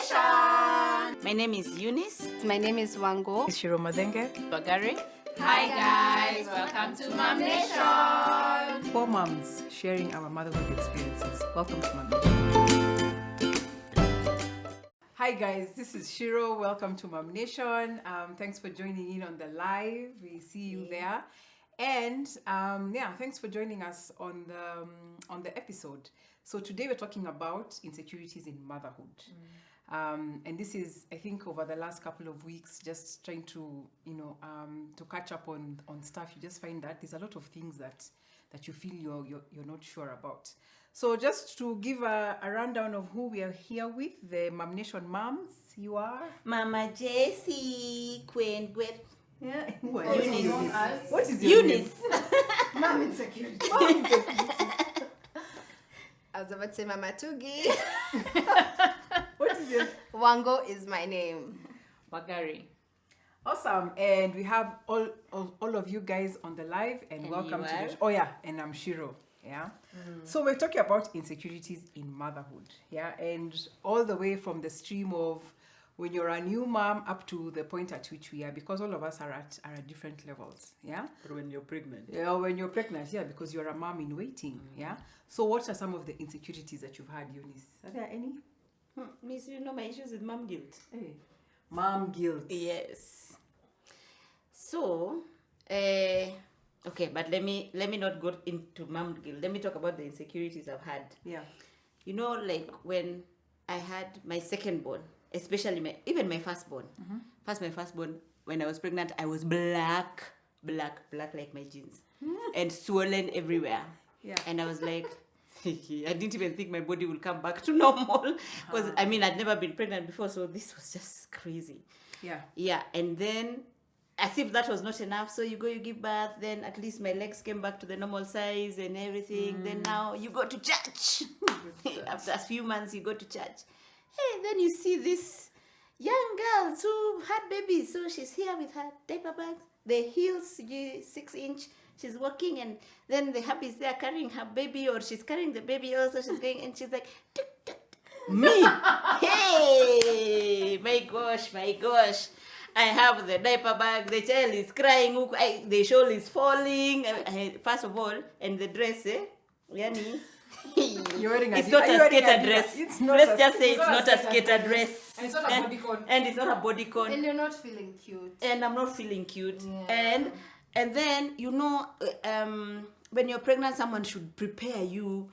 Nation! My name is Eunice. My name is Wango. Shiro Madenge. Bagari. Hi guys, welcome to Mum Nation! 4 moms sharing our motherhood experiences. Welcome to Mum Nation. Hi guys, this is Shiro. Welcome to Mum Nation. Thanks for joining in on the live. We see you there. And thanks for joining us on the episode. So today we're talking about insecurities in motherhood. And this is, I think, over the last couple of weeks, just trying to, to catch up on stuff. You just find that there's a lot of things that you feel you're not sure about. So just to give a rundown of who we are here with, the Mum Nation moms, you are? Mama Jessie, Queen Gweth. Yeah. Eunice. What is your Eunice. Mum Insecurities. I was about to say Mama Tugi. What is your... Wango is my name. Bagari. Awesome. And we have all of you guys on the live, and welcome to the... Oh yeah, and I'm Shiro. Yeah. So we're talking about insecurities in motherhood. Yeah. And all the way from the stream of when you're a new mom up to the point at which we are, because all of us are at different levels. Yeah. Or when you're pregnant. Yeah, when you're pregnant, yeah, because you're a mom in waiting. Yeah. So what are some of the insecurities that you've had, Eunice? Are there any? Miss, you know my issues with mom guilt. Hey. Mom guilt. Yes. So, okay, but let me not go into mom guilt. Let me talk about the insecurities I've had. Yeah. You know, like when I had my second born, especially my firstborn. My firstborn, when I was pregnant, I was black like my jeans, and swollen everywhere. Yeah. And I was like, I didn't even think my body would come back to normal, because I'd never been pregnant before, so this was just crazy. Yeah. Yeah, and then as if that was not enough, so you give birth, then at least my legs came back to the normal size and everything. Then now you go to church. After a few months, you go to church. Hey, then you see this young girl who had babies. So she's here with her diaper bags, the heels 6-inch. She's walking, and then the hubby is there carrying her baby, or she's carrying the baby also. She's going, and she's like, tuk, tuk, tuk. Me. Hey, my gosh. I have the diaper bag. The child is crying. The shawl is falling. First of all, and the dress, Yani. You're wearing it's not a skater dress. Let's just say it's not a skater dress. And it's not a bodycon. And it's not a bodycon. And you're not feeling cute. And I'm not feeling cute. Yeah. And then, when you're pregnant, someone should prepare you.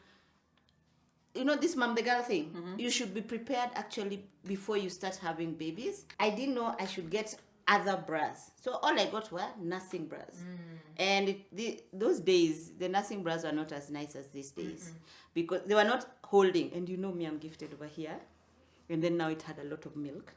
You know, this mom, the girl thing. You should be prepared actually before you start having babies. I didn't know I should get other bras. So all I got were nursing bras. And those days, the nursing bras were not as nice as these days. Because they were not holding. And you know me, I'm gifted over here. And then now it had a lot of milk.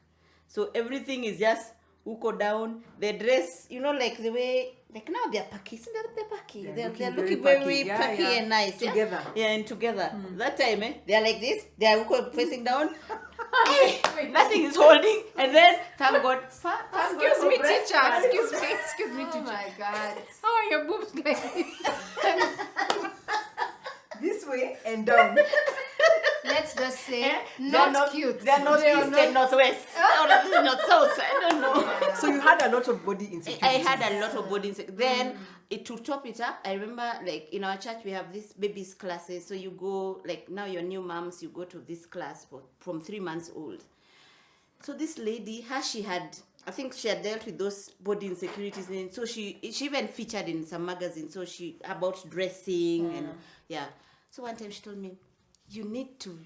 So everything is just uko down. The dress, like the way, like now they're packy. Isn't that they're packy? They're looking very packy and nice. Together. Yeah, and together. That time, they're like this. They're uko facing down. Nothing is holding. And then, thank God. Excuse me, teacher. Excuse me, teacher. Oh my God. How are your boobs like this? This way and down. Let's just say They're not cute. They're not east and northwest. Or not south. I don't know. So you had a lot of body insecurities. I had a lot of body insecurity. Then, to top it up, I remember, like, in our church, we have these babies classes. So you go, like, now you're new moms, you go to this class from 3 months old. So this lady, I think she had dealt with those body insecurities. And so she even featured in some magazines. So about dressing and, yeah. So one time she told me, you need to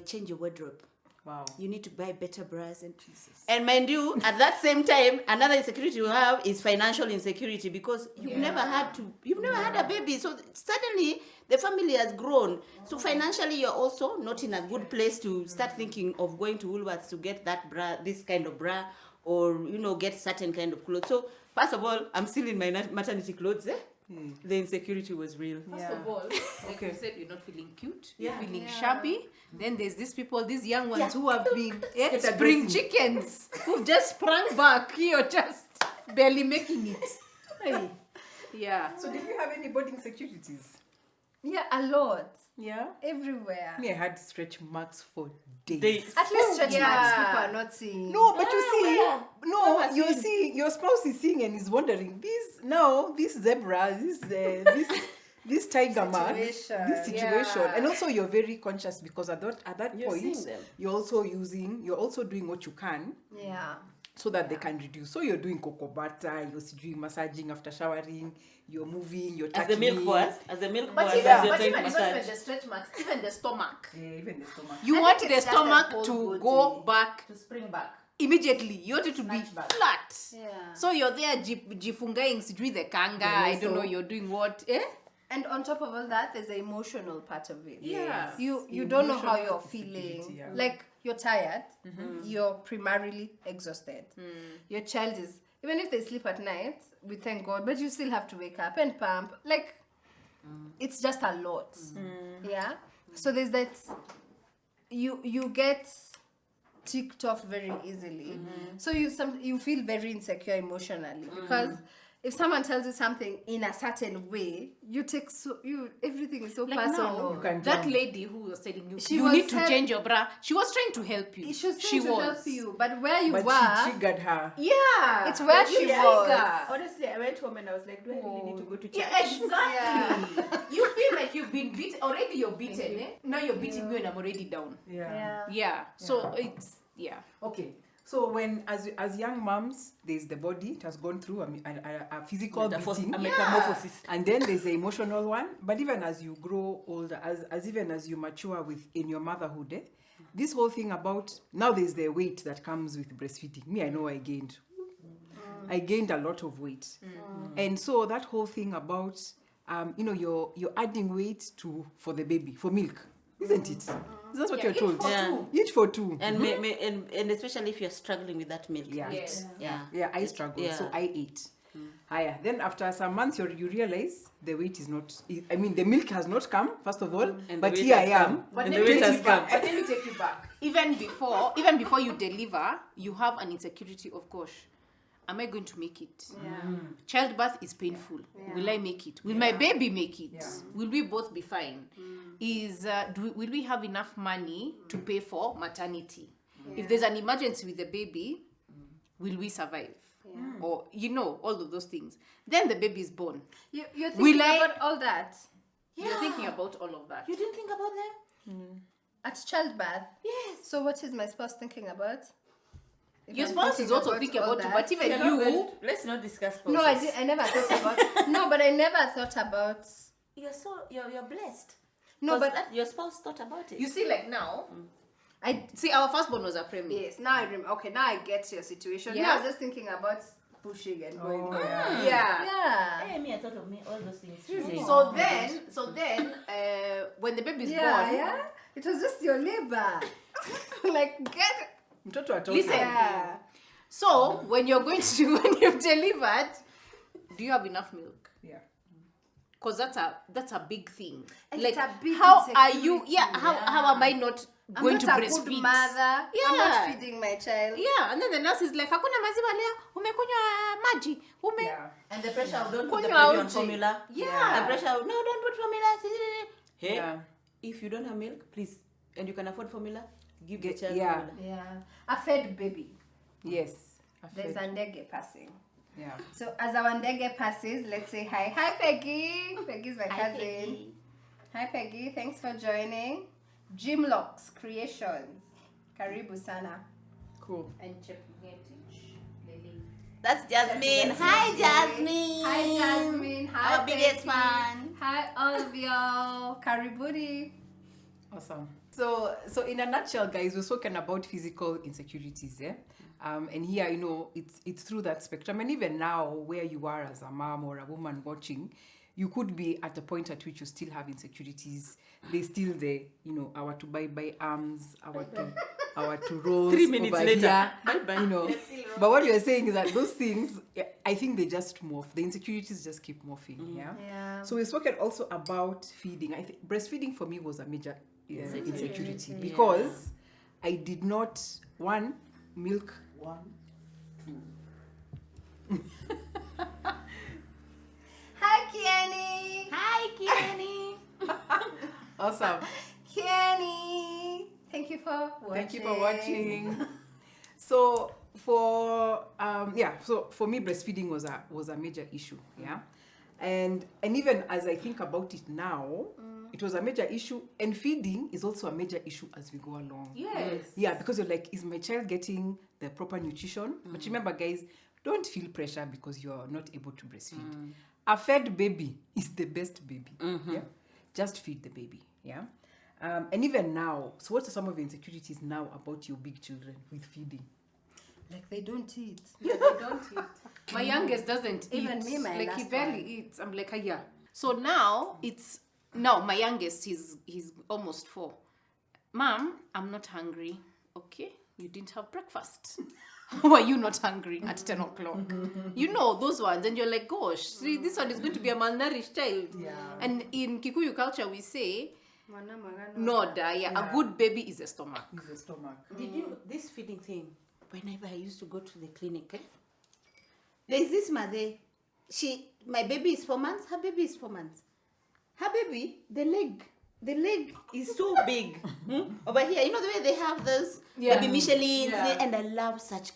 change your wardrobe. Wow. You need to buy better bras. And mind you, at that same time, another insecurity you have is financial insecurity, because you've never had a baby. So suddenly the family has grown. So financially you're also not in a good place to start thinking of going to Woolworths to get that bra, this kind of bra, or get certain kind of clothes. So first of all, I'm still in my maternity clothes. The insecurity was real. First of all, like you said, you're not feeling cute. You're feeling shabby. Then there's these young ones who have been spring chickens who've just sprung back. You're just barely making it. Hey. Yeah. So did you have any body insecurities? Yeah, a lot. Yeah. Everywhere. Me, I had stretch marks for days. Days. At least stretch Yeah. marks people are not seeing. No, but you see, where? no, Where was you it? see, your spouse is seeing and is wondering, this zebra, this tiger mark, this Situation, situation, yeah. and also you're very conscious because at that You're point, seeing them. you're also doing what you can Yeah. so that they can reduce. So you're doing cocoa butter, you're doing massaging after showering, you're moving, you're As the touching milk was, as the milk But was, even, as you're but trying to even, it's not even massage. the stretch marks, even the stomach. Yeah, even the stomach. You I want think the it's just the stomach whole to body. go back To spring back. immediately. You want it to be Snatch back. flat. Yeah. So you're there jifungaing sijui the kanga, Yeah, I don't so- know, you're doing what? Eh? And on top of all that, there's the emotional part of it. Yeah. You don't know how Emotional you're insecurity, feeling. yeah. Like you're tired, you're primarily exhausted. Your child is, even if they sleep at night, we thank God, but you still have to wake up and pump. Like it's just a lot. Yeah. So there's that you get ticked off very easily. So you feel very insecure emotionally because if someone tells you something in a certain way, everything is so Like personal. now, can that jump. lady who was telling you, She you was need to help- change your bra. She was trying to help you. She was trying to help you, but where you But were, she triggered her. Yeah. it's where she was. Honestly, I went home and I was like, do I really need to go to church? Yeah, exactly. You feel like you've been beaten. Already you're beaten. Eh? Now you're beating me and I'm already down. Yeah. Yeah. So it's, yeah. Okay. So when, as young moms, there's the body, it has gone through a physical beating. A metamorphosis. And then there's the emotional one. But even as you grow older, even as you mature in your motherhood, this whole thing about, now there's the weight that comes with breastfeeding. Me, I know I gained. I gained a lot of weight. And so that whole thing about, you're adding weight for the baby, for milk. Isn't it? That's what you're told. Eat for two. And and especially if you're struggling with that milk. Yeah. Yes. Yeah. I struggled, Yeah. so I ate higher. Then after some months, you realize the weight is not. I mean, the milk has not come first of all, And but the weight here I has am. come. But And let the me weight take has you back. come. But let me take you back. Even before you deliver, you have an insecurity of, gosh, am I going to make it? Childbirth is painful. Will I make it? Will my baby make it? Yeah. Will we both be fine? Will we have enough money to pay for maternity? If there's an emergency with the baby, will we survive? Or all of those things. Then the baby is born. You're thinking Will I- about all that You're thinking about all of that. You didn't think about them? at childbirth. Yes. So what is my spouse thinking about? If Your I'm spouse thinking is also about thinking all about you, that. but even you. Let's not discuss No, I never thought about. No, but I never thought about. You're blessed. No, but your spouse thought about it. You see, like now, I. see, our firstborn was a preemie. Yes, now I remember. Okay, now I get your situation. Yeah. Now I was just thinking about pushing and going. Oh, yeah. Yeah. Yeah. Hey, me, I thought of me all those things. So then, when the baby is Yeah, born, yeah. It was just your labor. Like get. Mtoto atoke. Listen. Yeah. so when when you've delivered, do you have enough milk? Yeah. Because that's a big thing. And like, it's a big how are you? insecurity. Yeah. How am I not I'm going not to a breastfeed? good mother. Yeah. I'm not feeding my child. Yeah, and then the nurse is like, hakuna maziwa leo, umekunywa maji, Yeah. And the pressure of don't put the Kunywa baby on uji. formula. Yeah. The pressure of, no, don't put formula. Hey, Yeah. if you don't have milk, please, and you can afford formula, give the Get- child yeah. formula. Yeah. A fed baby. Yes. There's a ndege passing. Yeah. So as our ndege passes, let's say hi. Hi Peggy. Peggy's my cousin. Hi Peggy. Thanks for joining. Jimlocks Creations. Karibu sana. Cool. And Chepngetich, Lily. That's Jasmine. Hi, Jasmine. Hi Jasmine. Hi Our biggest Peggy. fan. Hi all of y'all. Karibuni. Awesome. So in a nutshell, guys, we've spoken about physical insecurities, and here, it's through that spectrum. And even now, where you are as a mom or a woman watching, you could be at a point at which you still have insecurities. There's still our to bye arms, our to rolls. 3 minutes over later, here, bye-bye. But what you're saying is that those things, I think they just morph. The insecurities just keep morphing. Yeah. So we've spoken also about feeding. I think breastfeeding for me was a major insecurity Yeah. because I did not milk. Hi Kiani. Hi, Kiani. Awesome. Kenny, thank you for watching. Thank you for watching. So for so for me, breastfeeding was a major issue. Yeah, and even as I think about it now, it was a major issue, and feeding is also a major issue as we go along. Yes. Yeah, because you're like, is my child getting the proper nutrition? But remember, guys, don't feel pressure because you're not able to breastfeed. A fed baby is the best baby. Yeah, just feed the baby. Yeah. And even now, so what are some of the insecurities now about your big children with feeding? Like they don't eat. Yeah, they don't eat. My youngest doesn't Even eat. me, my like he last barely one. eats. I'm like, yeah. So now my youngest he's almost 4. Mom, I'm not hungry. Okay, you didn't have breakfast. Why are you not hungry at 10 o'clock? You know those ones, and you're like, gosh, see, this one is going to be a malnourished child. Yeah. And in Kikuyu culture, we say, No. a good baby is a stomach. With the stomach. Did you, this feeding thing, whenever I used to go to the clinic, there's this mother, my baby is 4 months, her baby is 4 months. Her baby, the leg is so big. Over here, you know the way they have those baby Michelins, and I love such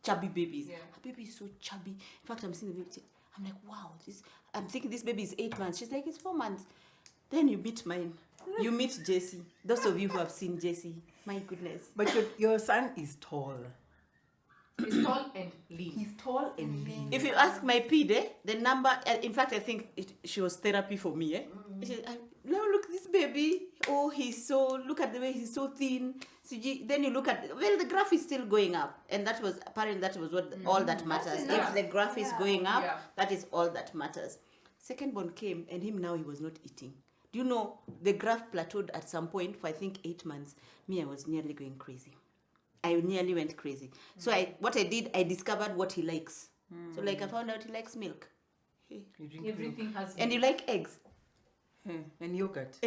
chubby babies. Yeah. Her baby is so chubby. In fact, I'm seeing the baby, I'm like, wow, I'm thinking this baby is 8 months. She's like, it's 4 months. Then you meet mine. You meet Jessie. Those of you who have seen Jessie, my goodness. But your son is tall. He's tall and lean. He's tall and lean. If you ask my ped, the number, in fact, I think she was therapy for me. Now look, this baby. Oh, look at the way he's so thin. Then you look at, well, the graph is still going up. And that was what all that matters. If the graph is going up, that is all that matters. Second born came, and him now he was not eating. Do you know, the graph plateaued at some point for I think 8 months. Me, I was nearly going crazy. I nearly went crazy. So what I did, I discovered what he likes. So like I found out he likes milk. You drink Everything has And you like eggs. and yogurt.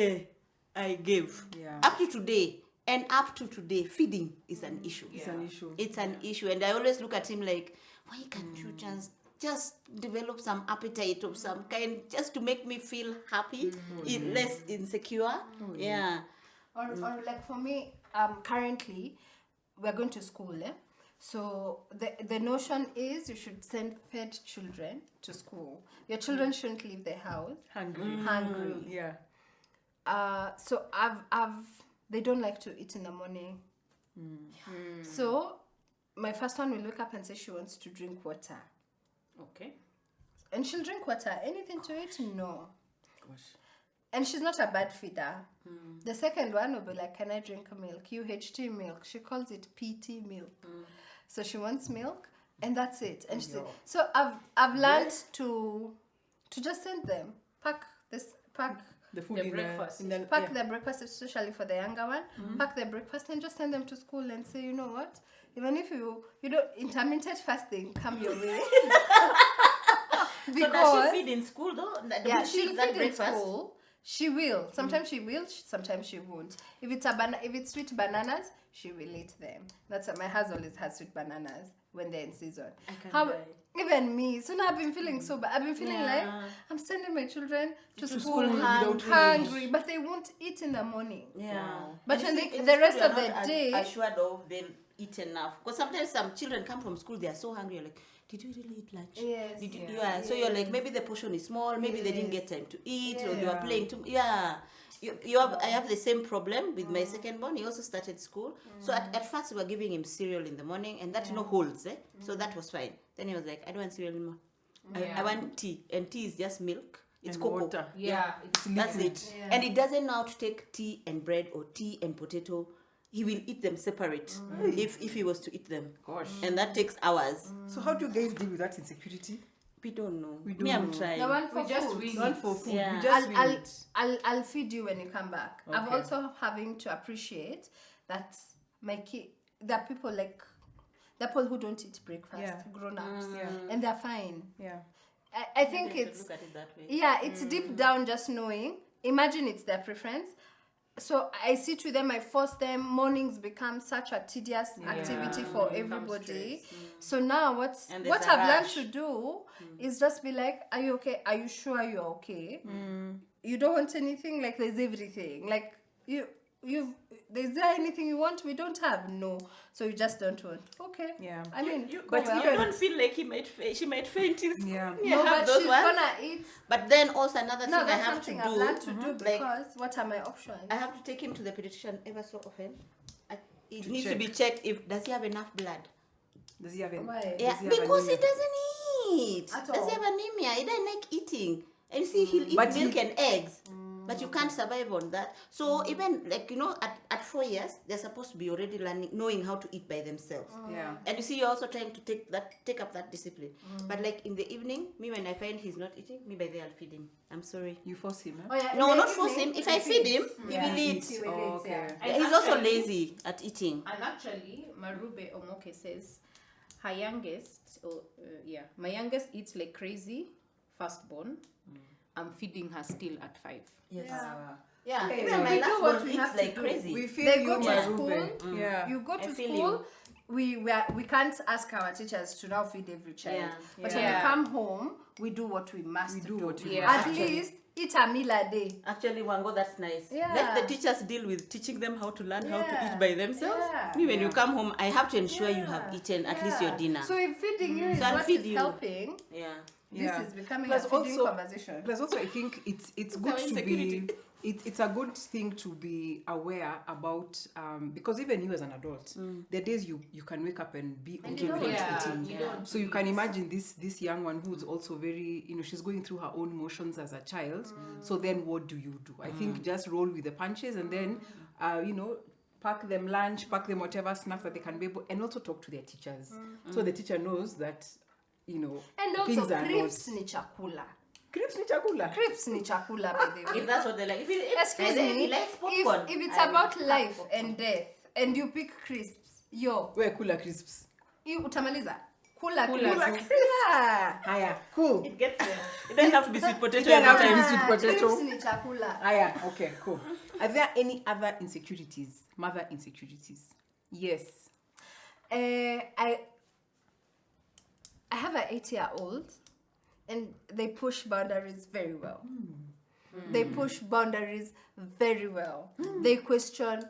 I gave. Yeah. Up to today, feeding is an issue. It's an issue. It's an issue. And I always look at him like, why can't you just develop some appetite of some kind just to make me feel happy, less insecure? Yeah. Or like for me, currently, we're going to school. So the notion is you should send fed children to school. Your children shouldn't leave the house hungry. Yeah. So they don't like to eat in the morning. So my first one will wake up and say she wants to drink water. Okay. And she'll drink water. Anything to eat? No. Gosh. And she's not a bad feeder. The second one will be like, can I drink milk? UHT milk. She calls it PT milk. So she wants milk, and that's it. And she so I've learned to just send them. Pack The food The in breakfast. pack their breakfast, especially for the younger one. Pack their breakfast and just send them to school and say, you know what? Even if you don't, intermittent fasting come your way. So does she feed in school though? She'll feed in school. She will. Sometimes she will. Sometimes she won't. If it's sweet bananas, she will eat them. That's what my husband always has, sweet bananas when they're in season. Even me. So now I've been feeling so bad. I've been feeling like I'm sending my children to school hungry, but they won't eat in the morning. Yeah. Wow. But when the rest of the day, assured of they'll eat enough. Because sometimes some children come from school, they are so hungry. You're like, did you really eat lunch? Yes. Did you, So you're like, maybe the portion is small. Maybe they didn't get time to eat, or they were playing too. Yeah. I have the same problem with my second born. He also started school. So at first we were giving him cereal in the morning, and that holds. So that was fine. Then he was like, I don't want cereal anymore. I want tea, and tea is just milk. It's and cocoa. water. Yeah. That's it. Yeah. And he doesn't know how to take tea and bread or tea and potato. He will eat them separate if he was to eat them. Gosh. And that takes hours. So how do you guys deal with that insecurity? We don't know. We don't Me, I'm know. trying. the one for We just food. wing One it. for food. Yeah. We just wing it. I'll feed you when you come back. Okay. I've also having to appreciate that my kid, there are people who don't eat breakfast, grown-ups, and they're fine. Yeah. I think Maybe I should it's look at it that way. it's deep down just knowing. Imagine it's their preference. So I sit with them, I force them. Mornings become such a tedious activity for everybody. So now what there's I've a learned rush. to do is just be like, are you okay? Are you sure you're okay? you don't want anything, like there's everything. Like is there anything you want we don't have? No. So you just don't want. Okay. Yeah. I mean, But well. you don't feel like she might faint in school. Yeah. You No, have but those she's ones. gonna eat. But then also another thing No, I that's have to something do. I've learned to do like, because what are my options? I have to take him to the pediatrician ever so often. It To needs check. to be checked if does he have enough blood. Does he have any? Why? Yeah, Does he have because he anemia? doesn't eat. At Does he all? have anemia? He doesn't like eating. And you see, he'll eat But milk he- and eggs. But you can't survive on that. So even like at 4 years, they're supposed to be already knowing how to eat by themselves. Yeah. And you see, you're also trying to take up that discipline. But like in the evening, me when I find he's not eating, me by then I'll feed him. I'm sorry. You force him, Oh, huh? yeah, No, in the not force him. evening, If I feed him, he Yeah. will eat. He will Oh, eat, okay. yeah. Yeah, he's also Actually- lazy at eating. And actually, Marube Omoke says her youngest, my youngest eats like crazy, firstborn. I'm feeding her still at 5. Yes. Yeah. Yeah. Okay, Even so my we do last what one we eats have to like do. crazy. We feel They you, go to Marube. school. Yeah. You go I to feel school. We can't ask our teachers to now feed every child. Yeah. But Yeah. when we come home, we do what we must We do what we Yeah. must. At least eat a meal a day. Actually, Wango, that's nice. Yeah. Let the teachers deal with teaching them how to learn how to Yeah. eat by themselves. Yeah. Me, when you Yeah. come home, I have to ensure you have Yeah. eaten at least your Yeah. dinner. So if feeding you is So I'll what feed is you. helping, Yeah. Yeah. this is becoming Plus a feeding also- conversation. Plus, also, I think it's good our to insecurity. be. It's a good thing to be aware about because even you as an adult, there are days you can wake up and be And okay you with don't not want to eating. eat. You don't So you can imagine this young one who's also very, she's going through her own motions as a child. So then what do you do? I think just roll with the punches and then, pack them lunch, pack them whatever snacks that they can be able, and also talk to their teachers. So the teacher knows that, And things also are crips ni chakula. Crips ni chakula. Crips ni chakula, by the way. If that's what they like. Excuse if me, he likes popcorn, if it's I will about have life popcorn. and death and you pick crisps, Where cooler crisps. utamaliza. Kula Kula crisps. crisps. Yeah. Aya, cool. It gets there. It doesn't have to be sweet potato It doesn't have every to be time. sweet potato. Crisps ni chakula. Aya, okay, cool. Are there any other insecurities? Mother insecurities? Yes. I have an 8-year-old and they push boundaries very well. They push boundaries very well. They question,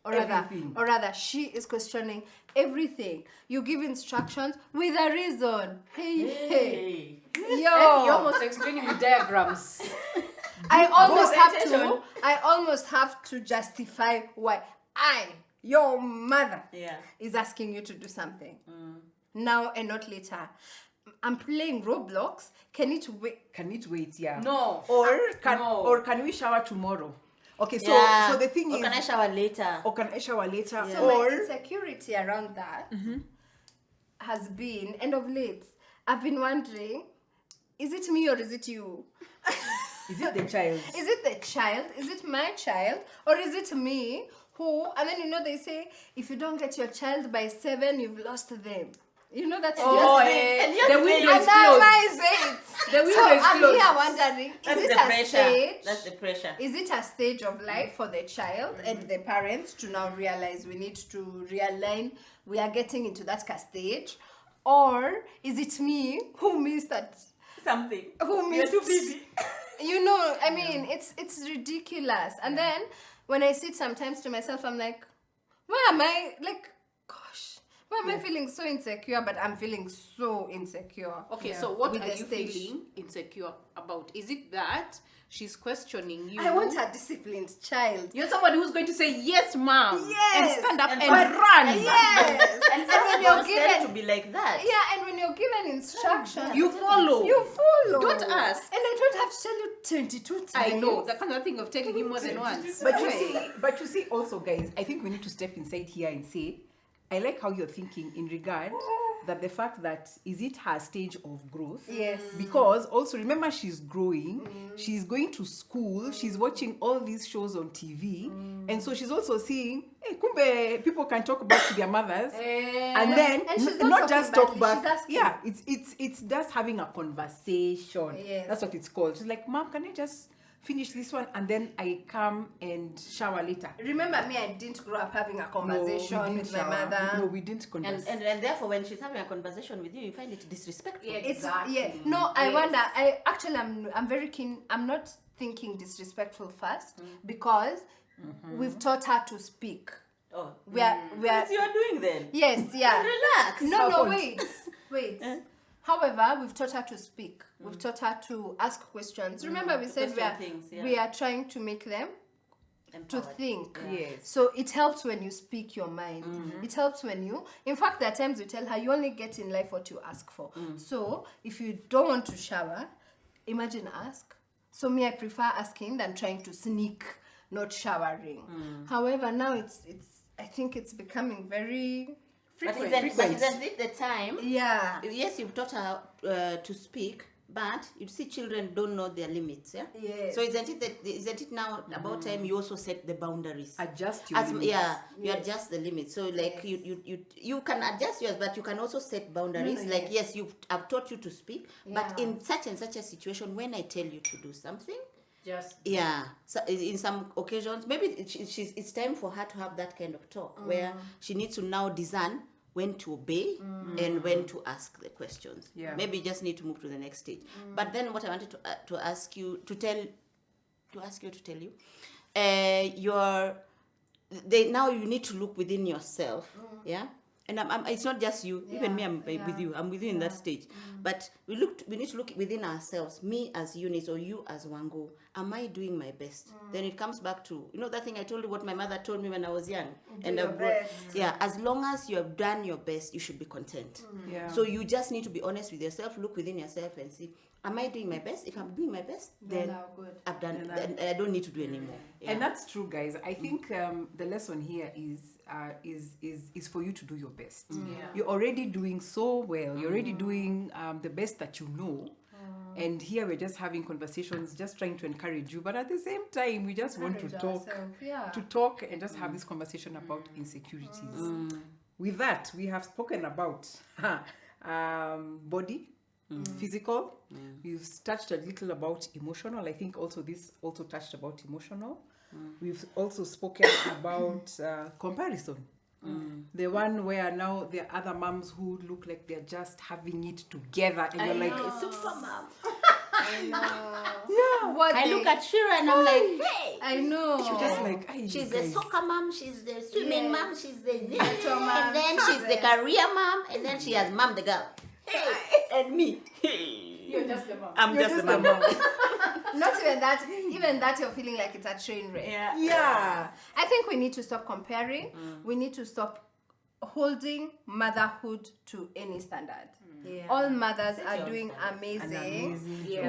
Everything. or rather, she is questioning everything. You give instructions with a reason. Hey. And you're Yo, almost explaining with diagrams. I Orientation. almost have to justify why your mother, Yeah. is asking you to do something now and not later. I'm playing Roblox. Can it wait? Can it wait? Yeah. No. Or No. can we shower tomorrow? Okay, so Yeah. so the thing Or is, can I shower later? or can I shower later? So my Or insecurity around that has been, and of late, I've been wondering, is it me or is it you? is it the child? Is it the child? Is it my child? Or is it me who, and then they say, if you don't get your child by 7, you've lost them. You know that's Oh, just the window is closed. analyze it. The window So is I'm closed. here wondering, That's is the it a pressure. stage? That's the pressure. Is it a stage of life for the child and the parents to now realize we need to realign, we are getting into that stage? Or is it me who missed that? Something. Who You're missed? too busy. I mean, it's ridiculous. And then when I sit sometimes to myself, I'm like, why am I why am I feeling so insecure? But I'm feeling so insecure. Okay, so what With are the you stage. feeling insecure about? Is it that she's questioning you? I want a disciplined child. You're somebody who's going to say yes, mom, Yes. and stand up And and, run. run. Yes. And when first you're girls tend given to be like that. Yeah, and when you're given instructions, You follow. You follow. Don't ask. And I don't have to tell you 22 times. I know that kind of thing of telling you more than once. But you see also, guys, I think we need to step inside here and say, I like how you're thinking in regard that the fact that is it her stage of growth? Yes. Because also remember she's growing, she's going to school, she's watching all these shows on TV, and so she's also seeing, hey, kumbe people can talk back to their mothers, and then And she's not not just talking talk badly, back. she's asking. Yeah, it's just having a conversation. Yes. That's what it's called. She's like, Mom, can I just finish this one and then I come and shower later? Remember me, I didn't grow up having a conversation No, we with didn't my shower. mother. No, we didn't converse. And therefore, when she's having a conversation with you, you find it disrespectful. Yeah. It's Exactly. No, I Yes. wonder. I'm very keen. I'm not thinking disrespectful first because we've taught her to speak. Oh, We are what you are doing then? yes, yeah. Relax. No, wait. However, we've taught her to speak. We've taught her to ask questions. Remember, we said we are trying to make them to Empowered. think. Yes. So it helps when you speak your mind. It helps when you, in fact, there are times we tell her you only get in life what you ask for. So if you don't want to shower, imagine ask. So me, I prefer asking than trying to sneak, not showering. However, now it's I think it's becoming very But frequent. isn't it the time? Yeah. Yes, you've taught her to speak, but you see, children don't know their limits. Yeah. Yes. So isn't it now about time you also set the boundaries? Adjust your limits. Yeah, you adjust the limits. So like you can adjust yours, but you can also set boundaries. No, like yes, I've taught you to speak, but Yeah. in such and such a situation, when I tell you to do something, Just yeah, so in some occasions, maybe it's time for her to have that kind of talk where she needs to now discern when to obey and when to ask the questions. Yeah. Maybe you just need to move to the next stage. But then what I wanted to ask you to tell you, now you need to look within yourself, yeah. And it's not just you, even me. I'm with you. I'm with you in that stage. But we need to look within ourselves. Me as Eunice or you as Wango. Am I doing my best? Then it comes back to that thing I told you what my mother told me when I was young. Yeah. As long as you have done your best, you should be content. Yeah. So you just need to be honest with yourself. Look within yourself and see, am I doing my best? If I'm doing my best, then I've done it. Then I don't need to do anymore. Yeah. And that's true, guys. I think the lesson here is for you to do your best. You're already doing so well. You're already doing the best that you know. And here we're just having conversations, just trying to encourage you. But at the same time, we just want to talk and just have this conversation about insecurities. With that, we have spoken about body, physical. We've touched a little about emotional. I think also this also touched about emotional. We've also spoken about comparison. The one where now there are other moms who look like they're just having it together, and you're like, super mom. I know. I look at Shira and I'm like, hey. I know. you're just like, She's the soccer mom, she's the swimming mom, she's the mom, and then she's the career mom, and then she has mom the girl. Hey, and me. you're just the mom. I'm just the mom. Not even that. Even that, you're feeling like it's a train wreck. yeah. I think we need to stop comparing. We need to stop holding motherhood to any standard. All mothers are doing amazing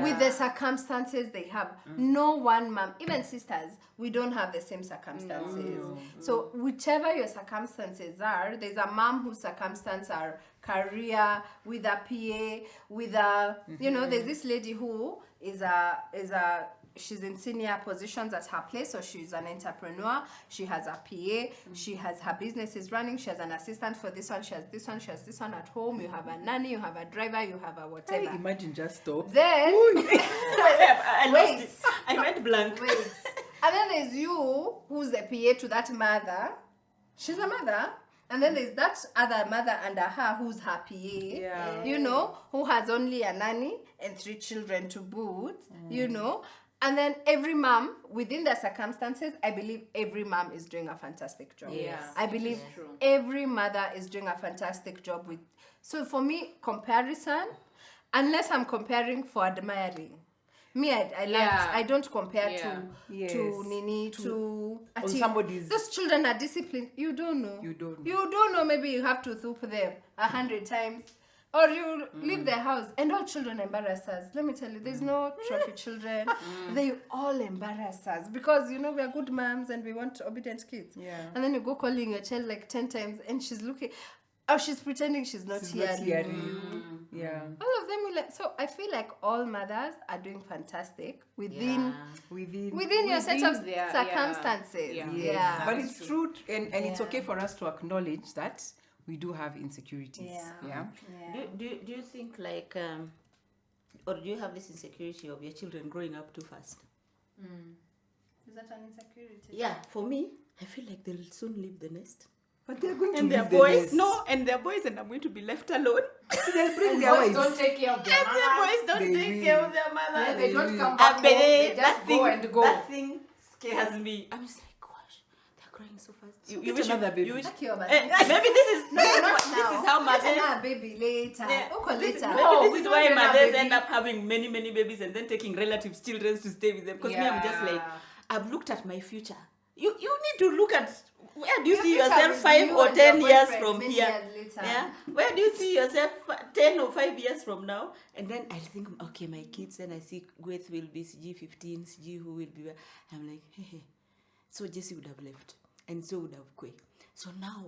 with the circumstances they have. No one mom, even sisters, we don't have the same circumstances. So whichever your circumstances are, there's a mom whose circumstances are career, with a PA, with a, there's this lady who she's in senior positions at her place, so she's an entrepreneur. She has a PA. She has her business is running. She has an assistant for this one. She has this one. She has this one at home. You have a nanny. You have a driver. You have a whatever. Hey, imagine just stop. Then Wait, I went blank. wait, and then there's you, who's the PA to that mother. She's a mother. And then there's that other mother under her who's her PA, who has only a nanny and 3 children to boot, And then every mom, within their circumstances, I believe every mom is doing a fantastic job. Yeah, I believe every mother is doing a fantastic job with. So for me, comparison, unless I'm comparing for admiring. Me, I don't compare to Nini, to somebody's. Those children are disciplined. You don't know. You don't know. Maybe you have to thump them 100 times. Or you leave the house. And all children embarrass us. Let me tell you, there's no trophy children. They all embarrass us. Because, we are good moms and we want obedient kids. Yeah. And then you go calling your child like 10 times and she's looking... Oh, she's pretending she's not hearing you. Yeah. All of them will so I feel like all mothers are doing fantastic within your set of circumstances. Yeah. But it's true and it's okay for us to acknowledge that we do have insecurities. Yeah. Do you think like or do you have this insecurity of your children growing up too fast? Is that an insecurity? Yeah, for me, I feel like they'll soon leave the nest. But they're going And to their leave the boys, nest. no, and their boys, and I'm going to be left alone. They'll bring And their boys wives. don't take care of their And their mothers. boys don't They take will. care of their mothers. Yeah, they don't come I back home. bet They that just thing, go and go. that thing scares me. I'm just like, gosh, they're crying so fast. Get another baby. You wish, Lucky of us. maybe this is No, not this now. is how Get mothers. another baby later. Yeah. Okay, later. No, Maybe we this is don't why get a mothers baby. end up having many babies and then taking relatives' children to stay with them. Because me, I'm just like, I've looked at my future. You need to look at where do you Your see future yourself with 5 you or and 10 your years boyfriend from many here. years later. Yeah, where do you see yourself 10 or 5 years from now? And then I think, okay, my kids, and I see Gweth will be CG15, CG who will be. I'm like, hey. So Jesse would have left, and so would have Kwe. So now,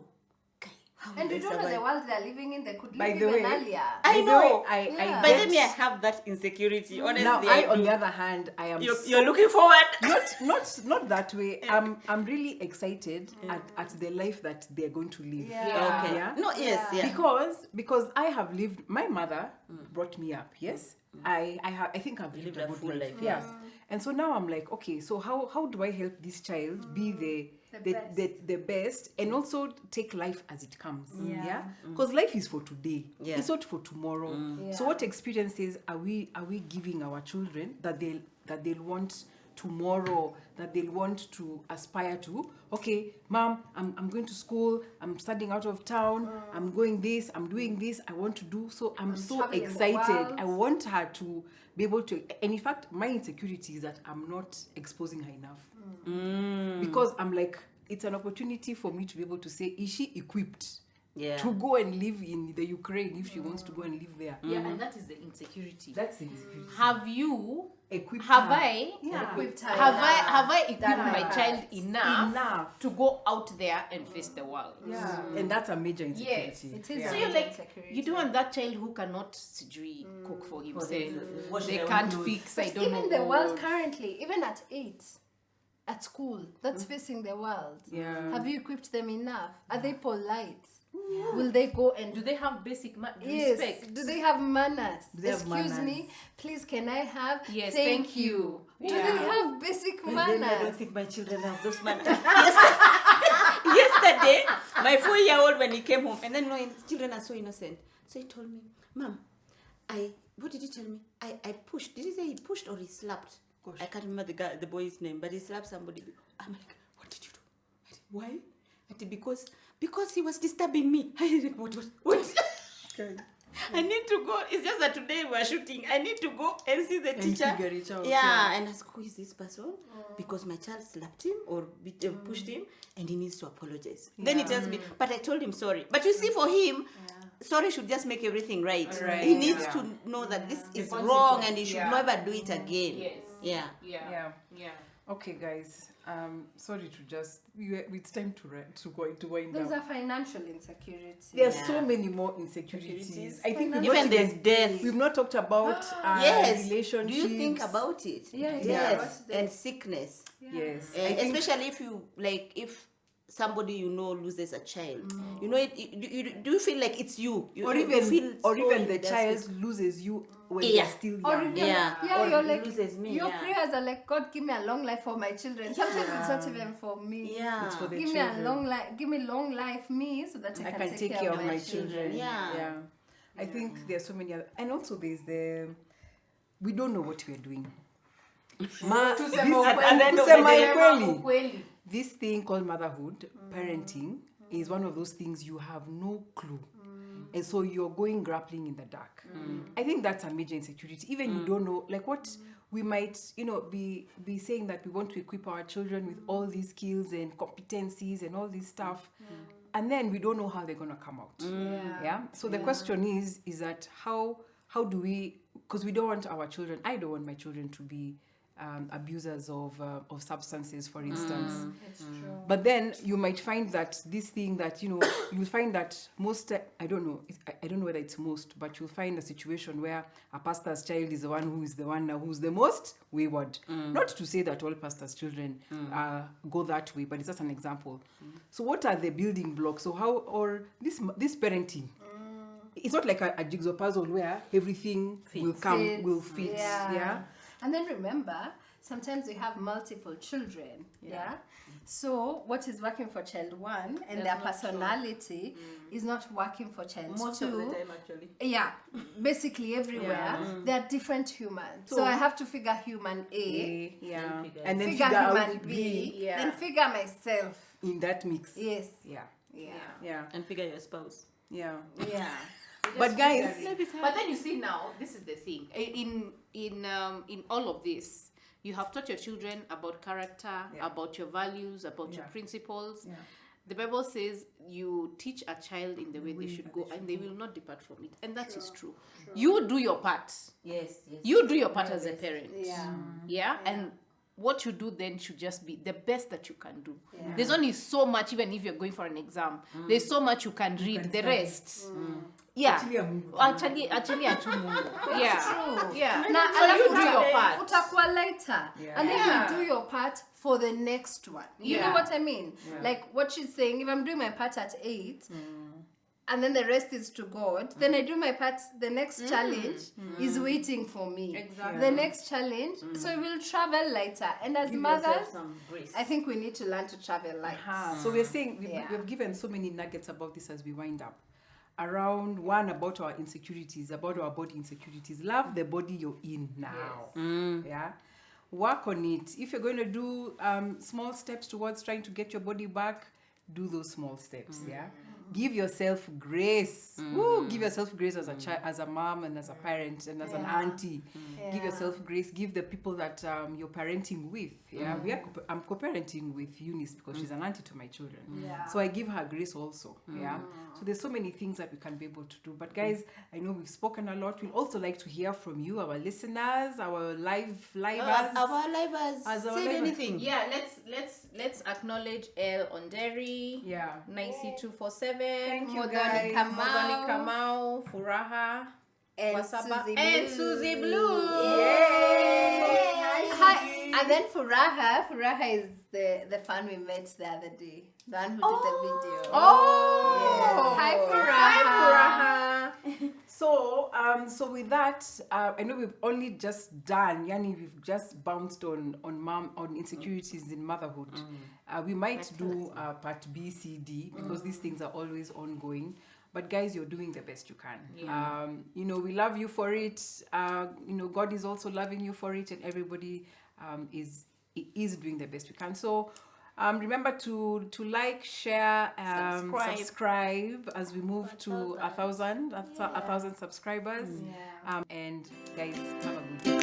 okay, how will And they you don't know the survive? world they're living in. They could By live the even way, earlier. I By the know. way, I Yeah. By get- then, I have that insecurity. Honestly, now on do. the other hand, I am You're looking forward. not that way. I'm really excited at the life that they're going to live. Yeah. Okay. Yeah. No, yes, yeah. Because I have lived. My mother brought me up. Yes, I think I've lived a good full life, Yes, and so now I'm like, okay, so how do I help this child be the best and also take life as it comes? Yeah, because life is for today. Yeah. It's not for tomorrow. So Yeah. what experiences are we giving our children that they'll want tomorrow, that they'll want to aspire to? Okay, mom, I'm going to school, I'm studying out of town, I'm going this, I'm doing this, I want to do so. I'm so traveling the excited. world. I want her to be able to, and in fact my insecurity is that I'm not exposing her enough. Because I'm like, it's an opportunity for me to be able to say, is she equipped Yeah. to go and live in the Ukraine if she wants to go and live there? Yeah, and that is the insecurity. That's the insecurity. Have you? Equipped Have her. I? Yeah. Equipped her Have enough. I equipped Done my her child part. enough to go out there and face the world? Yeah. And that's a major insecurity. Yes. It is. Yeah. So a you're major like, insecurity. you don't want that child who cannot sijui, cook for himself. Wash They their own can't clothes. fix. I But don't even know. the world currently, even at 8, at school, that's facing the world. Yeah. Have you equipped them enough? Are they polite? Will they go and Do they have basic Yes. respect? Do they have manners? Do they have Excuse manners? me, please. Can I have? Yes, Thank thank you. you. Do Yeah. they have basic And then I don't manners? think my children have those manners. Yesterday, my 4-year-old, when he came home, and then no, children are so innocent. So he told me, Mom, what did he tell me? I pushed. Did he say he pushed or he slapped? Gosh. I can't remember the boy's name, but he slapped somebody. I'm like, what did you do? I said, why? I said, because he was disturbing me. I said, what? Okay. I need to go. It's just that today we are shooting. I need to go and see the And teacher. figure it out, Yeah, yeah. and ask who is this person? Because my child slapped him or pushed him, and he needs to apologize. Then he tells me, but I told him sorry. But you see, for him, sorry should just make everything right. Right, He needs yeah. to know that this is consequence, wrong, and he should yeah. never do it again. Yes. Yeah. Yeah. Yeah. Okay, guys. Sorry to just. It's time to wind There's down. a financial insecurity. There's Yeah. so many more insecurities. I think Even there's death. we've not talked about Yes. relationships. Do you think about it? Yeah, Yes. yeah. And sickness. Yes. I think Especially if somebody you know loses a child, you know do you feel like it's you, or you feel even so the invested. child loses you when Yeah. they're still Or young. even, Yeah. yeah, Or you're he like, loses me, your yeah. prayers are like, God, give me a long life for my children. Sometimes it's not even for me. Yeah. It's for the Give me children. a long life, give me long life, me, so that I can take care of my children. Yeah. I think there's so many other, and also there's we don't know what we're doing. This thing called motherhood, parenting, is one of those things you have no clue. And so you're going grappling in the dark. I think that's a major insecurity. Even you don't know, like what we might, be saying that we want to equip our children with all these skills and competencies and all this stuff. And then we don't know how they're going to come out. Yeah. So the question is that how do we, because we don't want our children, I don't want my children to be abusers of substances, for instance. It's true. But then you might find that this thing that, you'll find that most, I don't know whether it's most, but you'll find a situation where a pastor's child is the one who's the most wayward. Not to say that all pastors' children go that way, but it's just an example. So what are the building blocks? So how, or this parenting, it's not like a jigsaw puzzle where everything will fit. Yeah. And then remember, sometimes we have multiple children. Yeah. So what is working for child 1 and their personality is not working for child Most 2. of the time, actually. Yeah, basically everywhere. They are different humans. So I have to figure human A, Yeah. figure And then figure figure out human the B, Yeah. then figure myself. in that mix. Yes. Yeah. Yeah. Yeah. And figure your spouse. Yeah. Yeah. But guys, But then you see now, this is the thing. In all of this, you have taught your children about character, Yeah. about your values, about your Yeah. principles. Yeah. The Bible says you teach a child in the way they way should that go, they should and they will not depart from it. And that is true. You do your part. Yes. You do your part as a parent. Yeah. Yeah. And what you do then should just be the best that you can do. Yeah. There's only so much, even if you're going for an exam, there's so much you can read. can The study. rest. Yeah. Actually, I'm moving. Actually, yeah. True. Yeah. Now, So you do your part. utakuwa lighter. Yeah. And then Yeah. you do your part for the next one. You know Yeah. what I mean? Yeah. Like what she's saying, if I'm doing my part at 8, and then the rest is to God, then I do my part, the next challenge is waiting for me. Exactly. The next challenge, so we will travel lighter. And as Give mothers, yourself some grace. I think we need to learn to travel light. So we're saying Yeah. we've given so many nuggets about this as we wind up. Around one about our insecurities, about our body insecurities. Love the body you're in now. Yeah. Work on it. If you're going to do small steps towards trying to get your body back, do those small steps. Yeah. Give yourself grace. Woo, give yourself grace as a child, as a mom, and as a parent, and as an auntie. Give yourself grace. Give the people that you're parenting with. Yeah, I'm co-parenting with Eunice because she's an auntie to my children. Yeah. So I give her grace also. Yeah. So there's so many things that we can be able to do. But guys, I know we've spoken a lot. We'd also like to hear from you, our listeners, our livers. Our livers As our said livers. anything. Yeah, let's acknowledge El Onderi, Yeah. Nicey 247, Thank you, Morgani guys. Kamau, Furaha, And Wasaba, Susie and Blue. Susie Blue. Yay! Hi, Hi. Susie. And then Furaha is the fan we met the other day. The one who did the video. Oh, Yes. Hi, Furaha. So with that, I know we've only just done, Yani, we've just bounced on insecurities in motherhood. We might do part B, C, D because these things are always ongoing. But guys, you're doing the best you can. We love you for it. God is also loving you for it, and everybody is doing the best we can. So remember to like, share, subscribe as we move to 1,000 subscribers. And guys, have a good day.